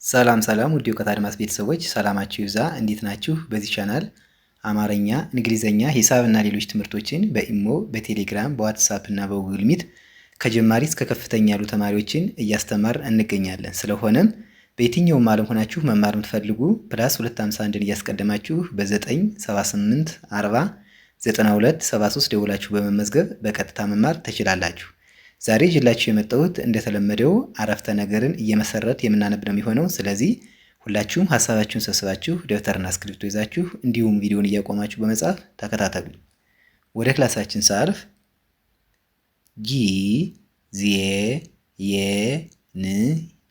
ሰላም ውድ የእውቀት አድማስ ቤተሰቦች ሰላማችሁ ይብዛ። እንዴት ናችሁ? በዚህ ቻናል አማርኛ፣ እንግሊዘኛ፣ ሂሳብ እና ሌሎች ትምህርቶችን በኢሞ፣ በቴሌግራም፣ በዋትሳፕ እና በጉግል ሚት ከጀማሪ እስከ ከፍተኛ ያሉ ተማሪዎችን እያስተማር እንገኛለን። ስለሆነም በየትኛውም ዓለም ሆናችሁ መማር የምትፈልጉ ፕላስ 251ን እያስቀደማችሁ በ978 40 92 73 ደውላችሁ በመመዝገብ በቀጥታ መማር ትችላላችሁ። ዛሬ ይዤላችሁ የመጣሁት እንደተለመደው አረፍተ ነገርን እየመሰረት የምናነብ ነው የሚሆነው። ስለዚህ ሁላችሁም ሀሳባችሁን ሰብስባችሁ ደብተርና እስክሪብቶ ይዛችሁ እንዲሁም ቪዲዮን እያቆማችሁ በመጻፍ ተከታተሉ። ወደ ክላሳችን ሳልፍ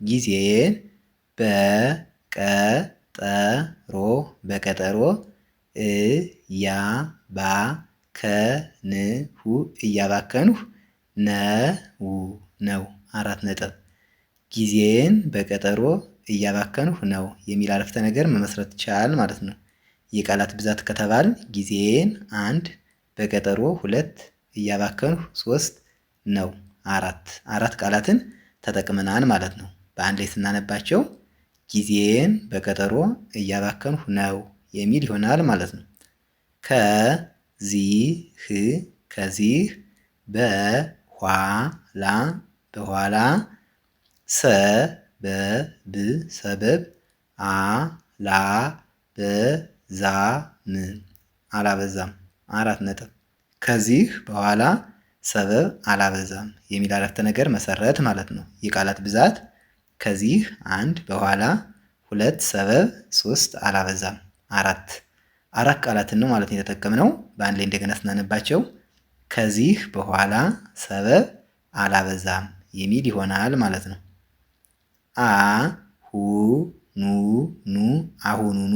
ጊዜን በቀጠሮ እያባከንሁ ነው። 4 ነጥብ። ጊዜን በቀጠሮ እያባከንሁ ነው የሚል አረፍተ ነገር መመስረት ይቻላል ማለት ነው። የቃላት ብዛት ከተባል ጊዜን 1፣ በቀጠሮ 2፣ እያባከንሁ 3 ነው 4 ቃላትን ተጠቅመናል ማለት ነው። በአንድ ላይ ስናነባቸው ጊዜን በቀጠሮ እያባከንሁ ነው የሚል ይሆናል ማለት ነው። ከዚህ በኋላ ሰበብ አላበዛም 4 ነጥብ። ከዚህ በኋላ ሰበብ አላበዛም የሚል አረፍተ ነገር መሰረት ማለት ነው። የቃላት ብዛት ከዚህ 1፣ በኋላ 2፣ ሰበብ 3፣ አላበዛም 4 ቃላትን ነው ማለት ነው የተጠቀምነው። በአንድ ላይ እንደገና ስናነባቸው ከዚህ በኋላ ሰበብ አላበዛም የሚል ይሆናል ማለት ነው። አሁኑኑ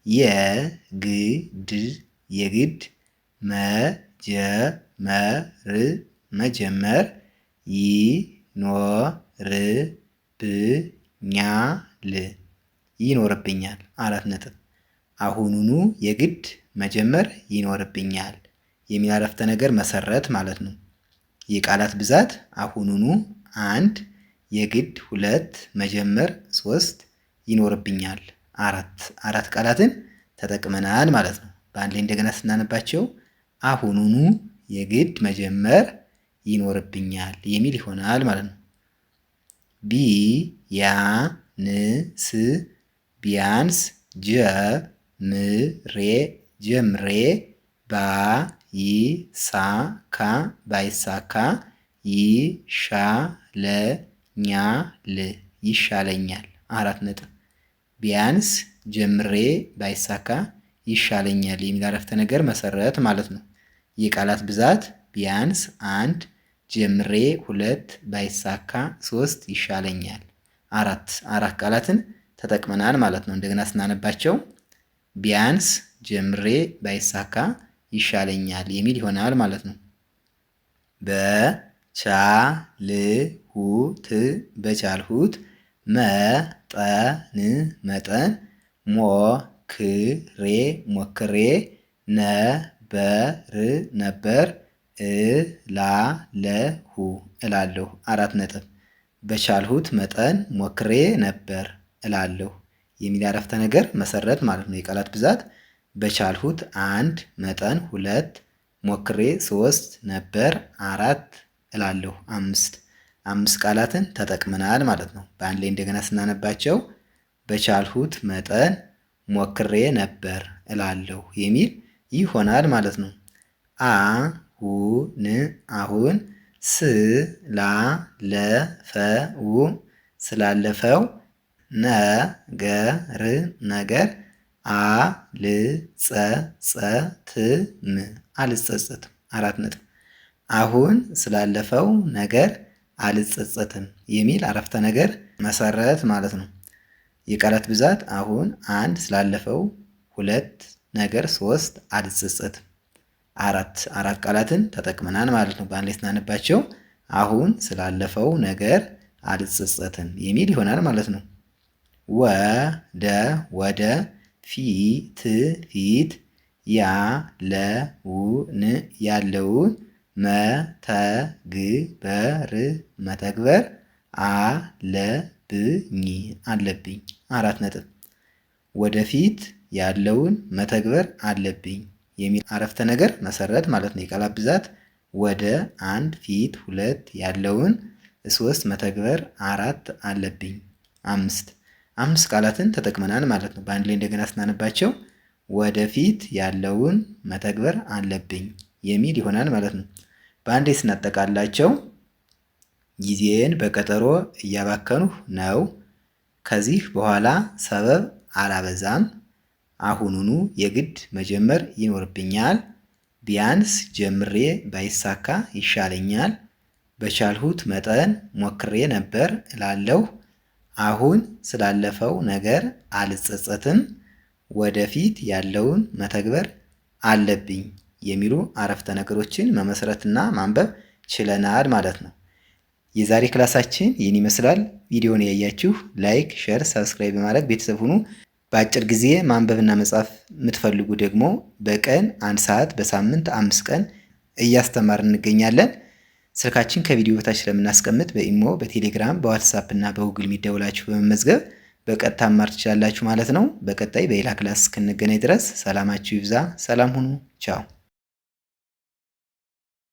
የግድ መጀመር ይኖርብኛል 4 ነጥብ። አሁኑኑ የግድ መጀመር ይኖርብኛል የሚል አረፍተ ነገር መሰረት ማለት ነው። የቃላት ብዛት አሁኑኑ 1፣ የግድ 2፣ መጀመር 3፣ ይኖርብኛል 4 ቃላትን ተጠቅመናል ማለት ነው። በአንድ ላይ እንደገና ስናነባቸው አሁኑኑ የግድ መጀመር ይኖርብኛል የሚል ይሆናል ማለት ነው። ቢያንስ ጀምሬ ባይሳካ ይሻለኛል 4 ነጥብ። ቢያንስ ጀምሬ ባይሳካ ይሻለኛል የሚል አረፍተ ነገር መሰረት ማለት ነው። የቃላት ብዛት ቢያንስ 1፣ ጀምሬ 2፣ ባይሳካ 3፣ ይሻለኛል 4 ቃላትን ተጠቅመናል ማለት ነው። እንደገና ስናነባቸው ቢያንስ ጀምሬ ባይሳካ ይሻለኛል የሚል ይሆናል ማለት ነው። በቻልሁት መጠን ሞክሬ ነበር እላለሁ 4 ነጥብ። በቻልሁት መጠን ሞክሬ ነበር እላለሁ የሚል አረፍተ ነገር መሰረት ማለት ነው። የቃላት ብዛት በቻልሁት 1፣ መጠን 2፣ ሞክሬ 3፣ ነበር 4፣ እላለሁ 5 ቃላትን ተጠቅመናል ማለት ነው። በአንድ ላይ እንደገና ስናነባቸው በቻልሁት መጠን ሞክሬ ነበር እላለሁ የሚል ይሆናል ማለት ነው። አሁን ስላለፈው ነገር አልጸጸትም 4 ነጥብ። አሁን ስላለፈው ነገር አልጸጸትም የሚል አረፍተ ነገር መሰረት ማለት ነው። የቃላት ብዛት አሁን 1፣ ስላለፈው 2፣ ነገር 3፣ አልጸጸትም 4 ቃላትን ተጠቅመናል ማለት ነው። በአንድ ላይ ስናነባቸው አሁን ስላለፈው ነገር አልጸጸትም የሚል ይሆናል ማለት ነው። ወደ ፊት ያለውን መተግበር አለብኝ 4 ነጥብ። ወደፊት ያለውን መተግበር አለብኝ የሚል አረፍተ ነገር መሰረት ማለት ነው። የቃላት ብዛት ወደ 1 ፊት 2 ያለውን 3 መተግበር 4 አለብኝ 5 ቃላትን ተጠቅመናል ማለት ነው። በአንድ ላይ እንደገና ስናነባቸው ወደፊት ያለውን መተግበር አለብኝ የሚል ይሆናል ማለት ነው። በአንዴ ስናጠቃላቸው ጊዜን በቀጠሮ እያባከንሁ ነው። ከዚህ በኋላ ሰበብ አላበዛም። አሁኑኑ የግድ መጀመር ይኖርብኛል። ቢያንስ ጀምሬ ባይሳካ ይሻለኛል። በቻልሁት መጠን ሞክሬ ነበር እላለሁ። አሁን ስላለፈው ነገር አልጸጸትም። ወደፊት ያለውን መተግበር አለብኝ የሚሉ አረፍተ ነገሮችን መመስረትና ማንበብ ችለናል ማለት ነው። የዛሬ ክላሳችን ይህን ይመስላል። ቪዲዮውን ያያችሁ ላይክ፣ ሼር፣ ሰብስክራይብ በማድረግ ቤተሰብ ሁኑ። በአጭር ጊዜ ማንበብና መጻፍ የምትፈልጉ ደግሞ በቀን 1 ሰዓት በሳምንት 5 ቀን እያስተማር እንገኛለን። ስልካችን ከቪዲዮ በታች ስለምናስቀምጥ በኢሞ፣ በቴሌግራም፣ በዋትሳፕ እና በጉግል ሚት ደውላችሁ በመመዝገብ በቀጥታ መማር ትችላላችሁ ማለት ነው። በቀጣይ በሌላ ክላስ እስክንገናኝ ድረስ ሰላማችሁ ይብዛ። ሰላም ሁኑ። ቻው